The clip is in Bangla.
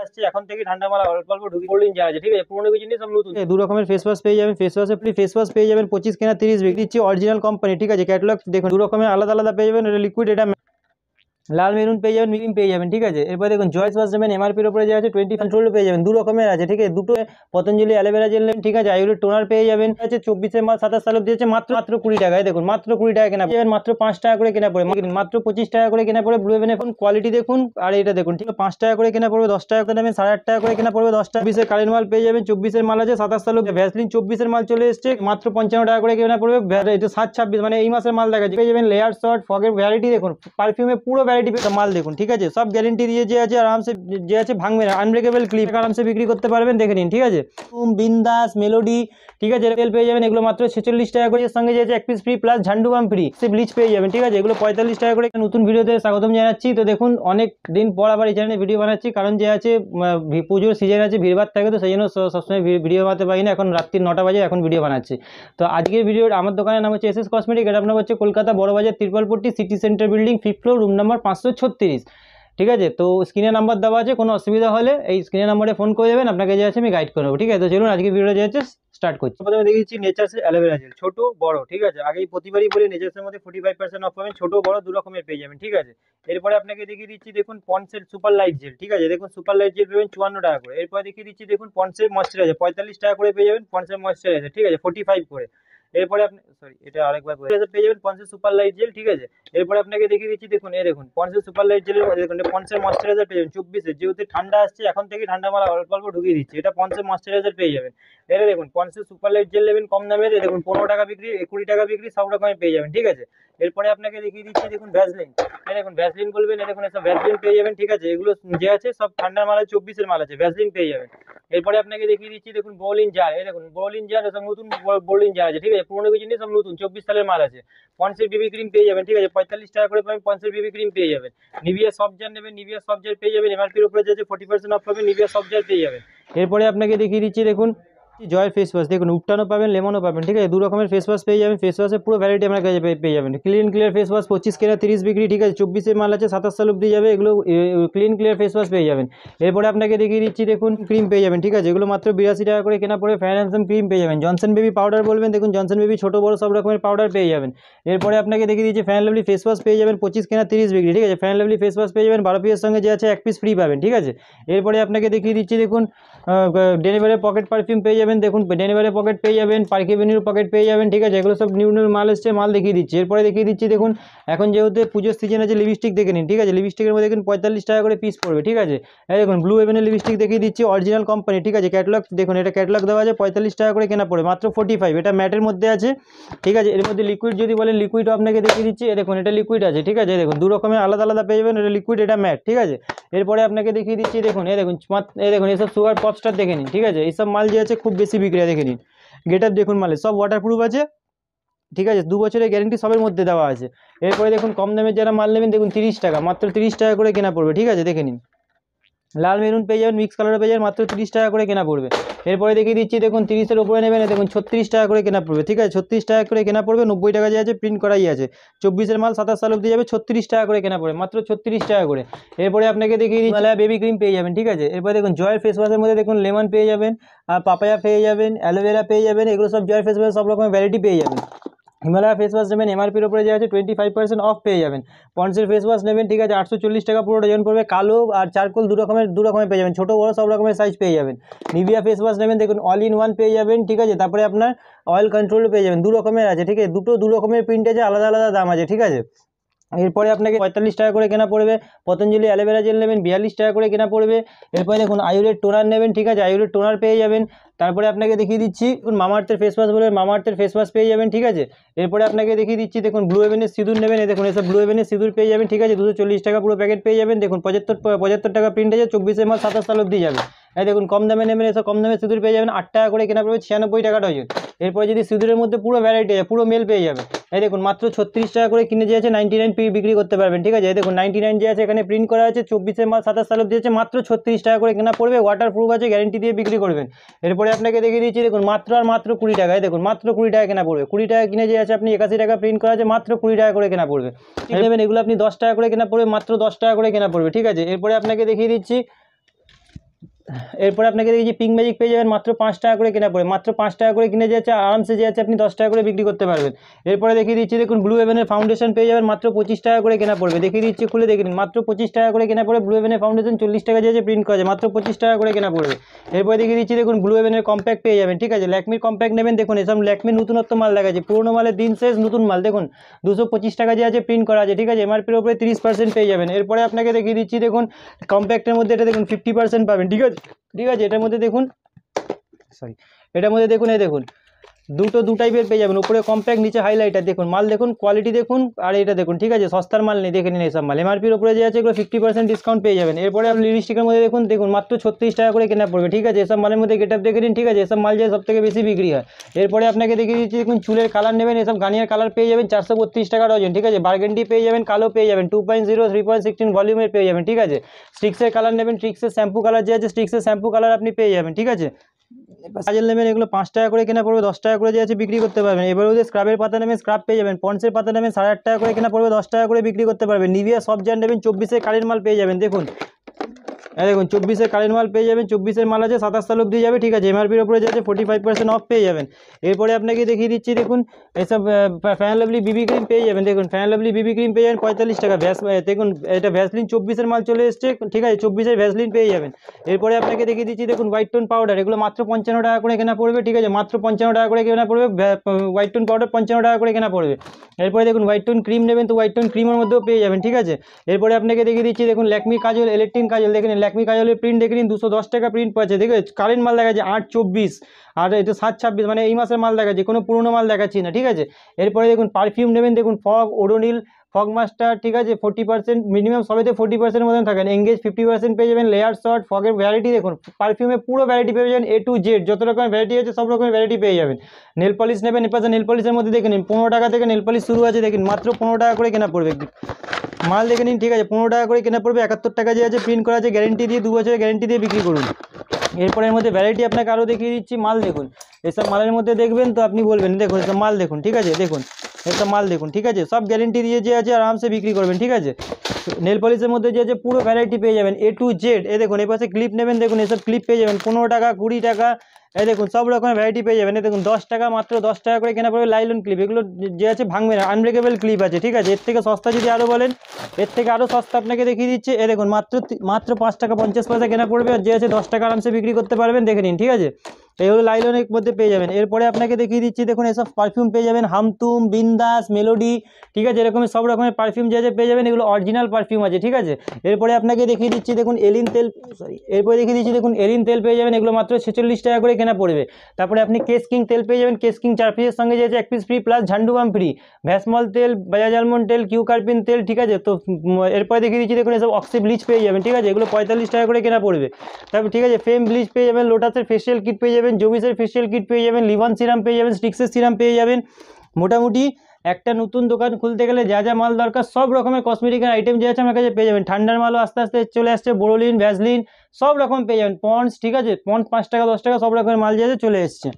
আসছে এখন থেকে ঠান্ডা মালা অল্প অল্প ঢুকে কোল্ড ড্রিঙ্ক আছে, ঠিক আছে। পুরোনো কিছু জিনিস সব নতুন। দু রকমের ফেস ওয়াশ পেয়ে যাবেন, ফেস ওয়াশ পেয়ে যাবেন 25 কেনা 30 বিক্রি দিচ্ছি, অরিজিনাল কোম্পানি, ঠিক আছে। ক্যাটালগ দেখুন, দু রকমের আলাদা আলাদা পেয়ে যাবেন। এটা লিকুইড, এটা লাল মেরুন পেয়ে যাবেন, মিডিয়াম পেয়ে যাবেন, ঠিক আছে। এরপর দেখুন জয়েস ওয়াশ নেবেন, এমআরপির উপরে যে আছে 20 কন্ট্রোল পেয়ে যাবেন, দু রকমের আছে, ঠিক আছে। দুটো পতঞ্জলি অ্যালোভেরা জেল নেবেন, ঠিক আছে। আয়ুর্বেদ টোনার পেয়ে যাবেন, আছে 24 মাল 27 সাল দিয়েছে মাত্র 20 টাকায়। দেখুন মাত্র 20 টাকা কেনা যাবেন, মাত্র 5 টাকা করে কেনা পড়ে, মাত্র 25 টাকা করে কেনা পড়ে। ব্লু হেভেনের ফোন কোয়ালিটি দেখুন, আর এটা দেখুন, ঠিক আছে। 5 টাকা করে কেনা পড়বে, 10 টাকা করে নেবেন, 8.5 টাকা করে কেনা পড়বে 10 টাকা। 24 কারেন্ট মাল পেয়ে যাবেন, 24 মাল আছে 27 সাল। ভ্যাসলিন 24 মাল চলে এসছে, মাত্র 55 টাকা করে কেনা পড়বে। এটা 7-26 মানে এই মাসের মাল দেখা পেয়ে যাবেন। লেয়ার শর্ট ফগের ভ্যারাইটি দেখুন, পারফিউমে পুরো ভ্যারাইটি মাল দেখুন, ঠিক আছে। সব গ্যারেন্টি দিয়ে যে আছে, আরামসে যে আছে ভাঙবে না, আনব্রেকেবল ক্লিপ আরামসে বিক্রি করতে পারবেন, দেখে নিন, ঠিক আছে। বিন্দাস মেলোডি, ঠিক আছে, তেল পেয়ে যাবেন, এগুলো মাত্র 46 টাকা করে। এর সঙ্গে যে আছে 1 পিস ফ্রি প্লাস ঝান্ডু বাম ফ্রি, সে ব্লিচ পেয়ে যাবেন, ঠিক আছে। এগুলো 45 টাকা করে। নতুন ভিডিওতে স্বাগতম জানাচ্ছি। তো দেখুন অনেক দিন পর আবার এই চ্যানেলে ভিডিও বানাচ্ছি, কারণ যে আছে পুজোর সিজন আছে, ভিড়ভাড় থাকে, তো সেই জন্য সবসময় ভিডিও বানাতে পারি না। এখন রাত্রি 9টা বাজে, এখন ভিডিও বানাচ্ছি। তো আজকের ভিডিও আমার দোকানের নাম হচ্ছে এসএস কসমেটিক। এটা আপনার হচ্ছে Kolkata Burrabazar Tripalpatti city centre building 5th floor, room number 536, ঠিক আছে। তো স্ক্রিনে নাম্বার দেওয়া আছে, কোনো অসুবিধা হলে এই স্ক্রিনে নাম্বারে ফোন করে দেবেন, আপনাকে যে আছে আমি গাইড করে দেবো, ঠিক আছে। তো চলুন আজকে ভিডিওটা যে আছে স্টার্ট করছি। প্রথমে দেখিয়েছি নেচার্সের অ্যালোভেরা জেল, ছোট বড়, ঠিক আছে। আগেই প্রতিবারই বলি নেচার্সের মধ্যে 45% অফ পাবেন, ছোট বড় দু রকমের পেয়ে যাবেন, ঠিক আছে। এরপরে আপনাকে দেখিয়ে দিচ্ছি দেখুন পন্সের সুপার লাইট জেল, ঠিক আছে। দেখুন সুপার লাইট জেল পেবেন 54 টাকা করে। এরপরে দেখিয়ে দিচ্ছি দেখুন পন্সের ময়েশ্চারাইজার 45 টাকা করে পেয়ে যাবেন, পন্সের ময়েশ্চারাইজার, ঠিক আছে, 45 করে। এরপরে আপনি এটা আরেকবার পেয়ে যাবেন পন্সের সুপার লাইট জেল, ঠিক আছে। এরপরে আপনাকে দেখিয়ে দিচ্ছি দেখুন, এই দেখুন পন্সের সুপার লাইট জেলের দেখুন পন্সের ময়েশ্চারাইজার পেয়ে যাবেন 24, যেহেতু ঠান্ডা আসছে এখন থেকে ঠান্ডা মালা অল্প অল্প ঢুকিয়ে দিচ্ছে, এটা পন্সের ময়েশ্চারাইজার পেয়ে যাবেন। এটা দেখুন পন্সের সুপার লাইট জেল নেবেন কম দামের, দেখুন 15 টাকা বিক্রি, 20 টাকা বিক্রি, সব রকমের পেয়ে যাবেন, ঠিক আছে। এরপরে আপনাকে দেখিয়ে দিচ্ছি দেখুন ভ্যাসলিন, এই দেখুন ভ্যাসলিন বলবেন, এই দেখুন এসব ভ্যাসলিন পেয়ে যাবেন, ঠিক আছে। এগুলো যে আছে সব ঠান্ডার মাল আছে, 24 মাল আছে, ভ্যাসলিন পেয়ে যাবেন। এরপরে আপনাকে দেখিয়ে দিচ্ছি দেখুন বোলিন জার, এই দেখুন বোলিন জার, সব নতুন বোলিন জার আছে, ঠিক আছে। পুরোনো কিছু নেই, সব নতুন 24 সালের মাল আছে। পন্সের বিবি ক্রিম পেয়ে যাবেন, ঠিক আছে, 45 টাকা করে পাবেন, পন্সের বিবি ক্রিম পেয়ে যাবেন। নিভিয়া সফট জেল নেবেন, নিভিয়া সফট জেল পেয়ে যাবেন, এমআরপির উপরে যে 40% অফ পাবেন, নিভিয়া সফট জেল পেয়ে যাবেন। এরপরে আপনাকে দেখিয়ে দিচ্ছি দেখুন জয়ের ফেস ওয়াশ, দেখুন উপটানও পাবেন, লেমনও পাবেন, ঠিক আছে। দু রকমের ফেস ওয়াশ পেয়ে যাবেন, ফেস ওয়াশের পুরো ভ্যারাইটি আপনার কাছে পেয়ে যাবেন। ক্লিয়ার ফেস ওয়াশ 25 কেনা 30 বিক্রি, ঠিক আছে। 24 মাল আছে 27 সাল অব্দি যাবে, এগুলো ক্লিয়ার ফেস ওয়াশ পেয়ে যাবেন। এরপরে আপনাকে দেখিয়ে দিচ্ছি দেখুন ক্রিম পেয়ে যাবেন, ঠিক আছে। এগুলো মাত্র 82 টাকা করে কেনা পড়ে। ফ্যান হ্যান্ডসাম ক্রিম পেয়ে যাবেন। জনসন বেবি পাউডার বলবেন, দেখুন জনসন বেবি ছোটো বড় সব রকমের পাউডার পেয়ে যাবেন। এরপরে আপনাকে দেখিয়ে দিচ্ছি ফ্যান লাভলি ফেস ওয়াশ পেয়ে যাবেন 25 কেনা 30 বিক্রি, ঠিক আছে। ফ্যান লাভলি ফেস ওয়াশ পেয়ে যাবেন 12 পিসের সঙ্গে যে আছে 1 পিস ফ্রি পাবেন, ঠিক আছে। এরপরে আপনাকে দেখিয়ে দিচ্ছি দেখুন ডেনিভারের পকেট পারফিউম পেয়ে যাবেন, দেখুন ডেনিভারের পকেট পেয়ে যাবেন, পার্কিভেনির পকেট পেয়ে যাবেন, ঠিক আছে। এগুলো সব নিউ মাল এসছে, মাল দেখিয়ে দিচ্ছি। এরপরে দেখিয়ে দিচ্ছি দেখুন এখন যেহেতু পুজোর সিজন আছে, লিপস্টিক দেখে নিন, ঠিক আছে। লিপস্টিকের মধ্যে দেখুন 45 টাকা করে পিস পড়বে, ঠিক আছে। এই দেখুন ব্লু হেভেনের লিপস্টিক দেখিয়ে দিচ্ছি, অরিজিনাল কোম্পানি, ঠিক আছে। ক্যাটালগ দেখুন, এটা ক্যাটালগ দেওয়া আছে 45 টাকা করে কেনা পড়ে, মাত্র 45। এটা ম্যাটের মধ্যে আছে, ঠিক আছে। এর মধ্যে লিকুইড যদি বলেন লিকুইডও আপনাকে দেখিয়ে দিচ্ছি, দেখুন এটা লিকুইড আছে, ঠিক আছে। দেখুন দু রকমের আলাদা আলাদা পেয়ে যাবেন, এটা লিকুইড, এটা ম্যাট, ঠিক আছে। এরপরে আপনাকে দেখিয়ে দিচ্ছি দেখুন, এই দেখুন এসব সুগার পপস্টার দেখে নিন, ঠিক আছে। এইসব মাল যে আছে খুব বেশি বিক্রি দেখে নিন। গেট আপ দেখুন মালে সব ওয়াটারপ্রুফ আছে, ঠিক আছে। 2 বছরের গ্যারেন্টি সবের মধ্যে দেওয়া আছে। এরপরে দেখুন কম দামের যারা মাল নেবেন দেখুন 30 টাকা, মাত্র 30 টাকা করে কেনা পড়বে, ঠিক আছে। দেখে নিন লাল মেরুন পেয়ে যাবেন, মিক্স কালার পেয়ে যাবেন, মাত্র 30 টাকা করে কেনা পড়বে। এরপরে দেখিয়ে দিচ্ছি দেখুন 30-এর উপরে নেবেন, দেখুন 36 টাকা করে কেনা পড়বে, ঠিক আছে। 36 টাকা করে কেনা পড়বে, 90 টাকা যে আছে প্রিন্ট করাই আছে। 24 মাল 27 সাল অব্দি যাবে, 36 টাকা করে কেনা পড়বে, মাত্র 36 টাকা করে। এরপরে আপনাকে দেখিয়ে দিচ্ছি হিমালয়া বেবি ক্রিম পেয়ে যাবেন, ঠিক আছে। এরপরে দেখুন জয়ের ফেস ওয়াশের মধ্যে দেখুন লেমন পেয়ে যাবেন, আর পাপায়া পেয়ে যাবেন, অ্যালোভেরা পেয়ে যাবেন, এগুলো সব জয়ের ফেস ওয়াশ সব রকমের ভ্যারাইটি পেয়ে যাবেন। হিমালয়া ফেস ওয়াশ নেবেন, এমআরপির উপরে যে আছে 25% অফ পেয়ে যাবেন। পন্সের ফেস ওয়াশ নেবেন, ঠিক আছে, 840 টাকা পুরো ডজন পড়বে। কালো আর চারকোল দু রকমের পেয়ে যাবেন, ছোটো বড় সব রকমের সাইজ পেয়ে যাবেন। নিভিয়া ফেস ওয়াশ নেবেন, দেখুন অল ইন ওয়ান পেয়ে যাবেন, ঠিক আছে। তারপরে আপনার অয়েল কন্ট্রোলও পেয়ে যাবেন, দু রকমের আছে, ঠিক আছে। দু রকমের প্রিন্ট আছে, আলাদা আলাদা দাম আছে, ঠিক আছে। এরপরে আপনাকে 45 টাকা করে কেনা পড়বে। পতঞ্জলি অ্যালোভেরা জেল নেবেন 42 টাকা করে কেনা পড়বে। এরপরে দেখুন আয়ুর্বেদ টোনার নেবেন, ঠিক আছে, আয়ুর্বেদ টোনার পেয়ে যাবেন। তারপরে আপনাকে দেখিয়ে দিচ্ছি দেখুন মামাআর্থের ফেস ওয়াশ বলবেন, মামাআর্থের ফেস ওয়াশ পেয়ে যাবেন, ঠিক আছে। এরপরে আপনাকে দেখিয়ে দিচ্ছি দেখুন ব্লু হেভেনের সিঁদুর নেবেন, দেখুন এসব ব্লু হেভেনের সিঁদুর পেয়ে যাবেন, ঠিক আছে। 240 টাকা পুরো প্যাকেট পেয়ে যাবেন, দেখুন 75 টাকা প্রিন্ট আছে, 24 মাল 27 সাল অব্দি যাবে। এই দেখুন কম দামে নেবেন, এসব কম দামে সিঁদুর পেয়ে যাবেন, 8 টাকা করে কেনা পড়বে, 96 টাকা ডজন। এরপরে যদি সিঁদুরের মধ্যে পুরো ভ্যারাইটি আছে, পুরো মেল পেয়ে যাবেন। এই দেখুন মাত্র 36 টাকা করে কিনে যে আছে 99 বিক্রি করতে পারবেন, ঠিক আছে। এই দেখুন 99 যে আছে এখানে প্রিন্ট করা আছে, 24 মাল 27 সাল অব্দি আছে, মাত্র 36 টাকা করে কেনা পড়বে, ওয়াটারপ্রুফ আছে, গ্যারেন্টি দিয়ে বিক্রি করবেন। এরপরে আপনাকে দেখিয়ে দিচ্ছি দেখুন মাত্র আর মাত্র 20 টাকায়, দেখুন মাত্র 20 টাকা কেনা পড়বে। 20 টাকা কিনে যে আছে আপনি 81 টাকা প্রিন্ট করা আছে, মাত্র 20 টাকা করে কেনা পড়বে। নেবেন এগুলো আপনি 10 টাকা করে কেনা পড়বে, মাত্র 10 টাকা করে কেনা পড়বে, ঠিক আছে। এরপরে আপনাকে দেখিয়ে দিচ্ছি এরপরে আপনাকে দেখি পিঙ্ক ম্যাজিক পেয়ে যাবেন মাত্র 5 টাকা করে কেনা পড়ে, মাত্র 5 টাকা করে কিনে যাচ্ছে আরামসে যাচ্ছে আপনি 10 টাকা করে বিক্রি করতে পারবেন। এরপরে দেখিয়ে দিচ্ছি দেখুন ব্লু হেভেনের ফাউন্ডেশন পেয়ে যাবেন মাত্র 25 টাকা করে কেনা পড়বে, দেখিয়ে দিচ্ছি খুলে দেখে নিন মাত্র 25 টাকা করে কেনা পড়বে। ব্লু হেভেনের ফাউন্ডেশন 40 টাকা যাচ্ছে প্রিন্ট করা যায়, মাত্র 25 টাকা করে কেনা পড়বে। এরপরে দেখিয়ে দিচ্ছি দেখুন ব্লু হেভেনের কম্প্যাক্ট পেয়ে যাবেন, ঠিক আছে ল্যাকমির কম্প্যাক্ট নেবেন, দেখুন এসব ল্যাকমির নতুনত্ব মাল দেখাচ্ছে, পুরোনো মালের দিন শেষ নতুন মাল, দেখুন 225 টাকা যে আছে প্রিন্ট করা আছে, ঠিক আছে এমআরপির উপরে 30% পেয়ে যাবেন। এরপরে আপনাকে দেখিয়ে দিচ্ছি দেখুন কম্প্যাক্টের মধ্যে এটা দেখুন 50% পাবেন, ঠিক আছে ঠিক আছে। এটার মধ্যে দেখুন এটার মধ্যে দেখুন এই দেখুন দু টাইপের পেয়ে যাবেন, উপরে কম্প্যাক্ট নিচে হাইলাইটার, দেখুন মাল দেখুন কোয়ালিটি দেখুন, আর এটা দেখুন ঠিক আছে সস্তার মাল নেই, দেখে নিন এইসব মাল এমআরপির উপরে যে আছে এগুলো 50% ডিসকাউন্ট পেয়ে যাবেন। এরপরে আপনি লিপস্টিকের মধ্যে দেখুন মাত্র 36 টাকা করে কেনা পড়বে, ঠিক আছে এসব মালের মধ্যে গেট আপ দেখে নিন, ঠিক আছে এসব মাল যে সব থেকে বেশি বিক্রি হয়। এরপরে আপনাকে দেখিয়ে দিচ্ছি দেখুন চুলের কালার নেবেন, এসব গার্নিয়ার কালার পেয়ে যাবেন 432 টাকা ডজন, ঠিক আছে বার্গেন্ডি পেয়ে যাবেন, কালো পেয়ে যাবেন 2.0 3.16 ভলিউমের পেয়ে যাবেন, ঠিক আছে স্ট্রিক্সের কালার নেবেন, স্ট্রিক্সের শ্যাম্পু কালার যে আছে স্ট্রিক্সের শ্যাম্পু কালার আপনি পেয়ে যাবেন, ঠিক আছে কাজল নেবেন এগুলো 5 টাকা করে কেনা পড়বে, 10 টাকা করে যে আছে বিক্রি করতে পারবেন। এবার ওদের স্ক্রাবের পাতা নেবেন, স্ক্রাব পেয়ে যাবেন, পন্সের পাতা নেবেন 8.5 টাকা করে কেনা পড়বে, 10 টাকা করে বিক্রি করতে পারবেন। নিভিয়া সফট জেল নেবেন 24-এর কালির মাল পেয়ে যাবেন, দেখুন দেখুন 24-এর কালির মাল পেয়ে যাবেন, 24-এর মাল আছে 27 সাল অবধি যাবে, ঠিক আছে এমআরপির উপরে যাচ্ছে 45% অফ পেয়ে যাবেন। এরপরে আপনাকে দেখিয়ে দিচ্ছি দেখুন এসব ফ্যান লাভলি বিবি ক্রিম পেয়ে যাবেন, দেখুন ফ্যান লাভলি বিবি ক্রিম পেয়ে যাবেন 45 টাকা, দেখুন এটা ভ্যাসলিন 24-এর মাল চলে এসছে, ঠিক আছে 24-এর ভ্যাসলিন পেয়ে যাবেন। এরপরে আপনাকে দেখিয়ে দিচ্ছি দেখুন হোয়াইট টোন পাউডার, এগুলো মাত্র 55 টাকা করে কেনা পড়বে, ঠিক আছে মাত্র 55 টাকা করে কেনা পড়বে, হোয়াইট টোন পাউডার 55 টাকা করে কেনা পড়বে। এরপরে দেখুন হোয়াইট টোন ক্রিম নেবেন তো হোয়াইট টোন ক্রিমের মধ্যেও পেয়ে যাবেন, ঠিক আছে। এরপরে আপনাকে দেখিয়ে দিচ্ছি দেখুন ল্যাকমি কাজল ইলেকট্রিক কাজল, দেখেন ল্যাকমি কাজলের প্রিন্ট দেখে নিন 210 টাকা প্রিন্ট পাচ্ছে, ঠিক আছে কারেন্ট মাল দেখাচ্ছে 8/24 আর এটা 7/26 মানে এই মাসের মাল দেখাচ্ছে, কোনো পুরোনো মাল দেখাচ্ছি না, ঠিক আছে। এরপরে দেখুন পারফিউম নেবেন, দেখুন ফগ ওডোনিল ফগ মাস্টার, ঠিক আছে 40% মিনিমাম সবেতে 40% মতন থাকেন, এঙ্গেজ 50% পেয়ে যাবেন, লেয়ার শর্ট ফগের ভ্যারাইটি দেখুন পারফিউমে পুরো ভ্যারাইটি পেয়ে যাবেন A to Z, যত রকমের ভ্যারাইটি আছে সব রকমের ভ্যারাইটি পেয়ে যাবেন। নেল পলিশ নেবেন, এপাশে নেল পলিশের মধ্যে দেখে নিন 15 টাকা থেকে নেল পলিশ শুরু আছে, দেখুন মাত্র 15 টাকা করে কেনা পড়বে মাল দেখে নিন, ঠিক আছে 15 টাকা করে কেনা পড়বে, 71 টাকা যে আছে প্রিন্ট করা আছে, গ্যারেন্টি দিয়ে 2 বছরের গ্যারেন্টি দিয়ে বিক্রি করুন। এরপরের মধ্যে ভ্যারাইটি আপনাকে আরও দেখিয়ে দিচ্ছি মাল, দেখুন এসব মালের মধ্যে দেখবেন তো আপনি বলবেন দেখুন এসব মাল দেখুন, ঠিক আছে দেখুন এসব মাল দেখুন, ঠিক আছে সব গ্যারেন্টি দিয়ে যে আছে আরামসে বিক্রি করবেন, ঠিক আছে। নেল পলিশের মধ্যে যে আছে পুরো ভ্যারাইটি পেয়ে যাবেন A to Z, এ দেখুন এ পাশে ক্লিপ নেবেন, দেখুন এসব ক্লিপ পেয়ে যাবেন 15 টাকা 20 টাকা, এই দেখুন সব রকমের ভ্যারাইটি পেয়ে যাবেন। দেখুন 10 টাকা মাত্র 10 টাকা করে কেনা পড়বে লাইলন ক্লিপ, এগুলো যে আছে ভাঙবে না, আনব্রেকেবল ক্লিপ আছে, ঠিক আছে এর থেকে সস্তা যদি আরও বলেন এর থেকে আরও সস্তা আপনাকে দেখিয়ে দিচ্ছে, এ দেখুন মাত্র 5 টাকা 50 পয়সা কেনা পড়বে, আর যে আছে 10 টাকা আরামসে বিক্রি করতে পারবেন, দেখে নিন, ঠিক আছে এগুলো লাইলনের মধ্যে পেয়ে যাবেন। এরপরে আপনাকে দেখিয়ে দিচ্ছি দেখুন এসব পারফিউম পেয়ে যাবেন, হামতুম বিন্দাস মেলোডি, ঠিক আছে এরকমের সব রকমের পারফিউম যে আছে পেয়ে যাবেন, এগুলো অরিজিনাল পারফিউম আছে, ঠিক আছে। এরপরে আপনাকে দেখিয়ে দিচ্ছি দেখুন এলিন তেল, এরপরে দেখিয়ে দিচ্ছি দেখুন এলিন তেল পেয়ে যাবেন, এগুলো মাত্র 46 টাকা করে কেনা পড়বে। তারপরে আপনি কেস কিং তেল পেয়ে যাবেন, কেস কিং 4 পিসের সঙ্গে যে আছে 1 পিস ফ্রি প্লাস ঝান্ডু বাম ফ্রি, ভ্যাসমল তেল, বাজাজ আলমন্ড তেল, কিউকার্পিন তেল, ঠিক আছে। তো এরপরে দেখিয়ে দিচ্ছি দেখুন এসব অক্সি ব্লিচ পেয়ে যাবেন, ঠিক আছে এগুলো 45 টাকা করে কেনা পড়বে। তারপর ঠিক আছে ফেম ব্লিচ পেয়ে যাবেন, লোটাসের ফেসিয়াল কিট পেয়ে যাবেন, জোভিসের ফেসিয়াল কিট পেয়ে যাবেন, লিভান সিরাম পেয়ে যাবেন, স্টিক্সের সিরাম পেয়ে যাবেন। মোটামুটি একটা নতুন দোকান খুলতে গেলে যা যা মাল দরকার সব রকমের কসমেটিকের আইটেম যে আছে আমার কাছে পেয়ে যাবেন। ঠান্ডার মালও আস্তে আস্তে চলে আসছে, বোরোলিন ভ্যাসলিন সব রকম পেয়ে যাবেন, পন্ডস, ঠিক আছে পন্ডস 5 টাকা 10 টাকা সব রকমের মাল যে আছে চলে এসছে।